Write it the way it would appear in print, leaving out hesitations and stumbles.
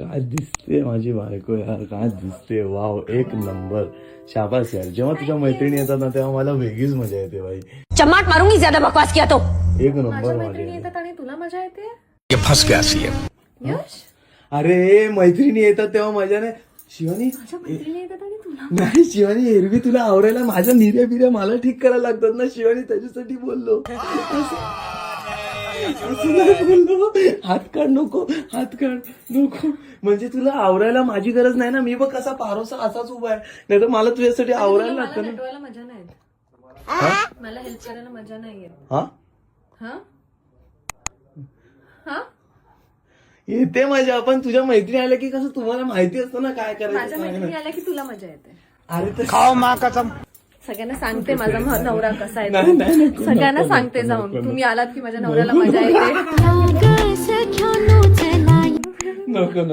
काय दिसते माझी बायको यार, काय दिसते. वाव, एक नंबर. शाबास यार. जेव्हा तुझ्या मैत्रिणी येतात ना तेव्हा मला वेगळीच मजा येते भाई. चमाट मारूंगी ज्यादा बकवास किया तो. एक नंबर मैत्रिणी माझी. येतात आणि तुला मजा येते. ये फंस गया सीएम. यश, अरे मैत्रिणी येतात तेव्हा मजा नाही. शिवानी माझ्या मैत्रिणी येतात आणि तुला. नाही शिवानी, एरवी तुला आवरायला माझ्या निर्या बिर्या मला ठीक करायला लागतात ना शिवानी, त्याच्यासाठी बोललो. असं नाही बोललो. हात काढ नको, हात काढ नको. म्हणजे तुला आवरायला माझी गरज नाही ना. मी बघ कसा पारोसा असाच उभा आहे, नाही तर मला तुझ्यासाठी आवरायला मला लागतं ना. नटवायला मजा नाही येत. मला हेल्प करायला मजा नाही येत. हा हा हा येते मजा, पण तुझ्या मैत्रिणी आल्या की कसं तुम्हाला माहिती असतं ना काय माझ्या करायचं काय मैत्रिणी नाही. आल्या की तुला मजा येते. अरे तर खाओ माँ कसम. सगळ्यांना सांगते माझा नवरा कसा आहे नाही, नाही, नको, सगळ्यांना नको, सांगते नको, जाऊन, नको, तुम्ही आलात की माझ्या नवऱ्याला मजा येते. नको नको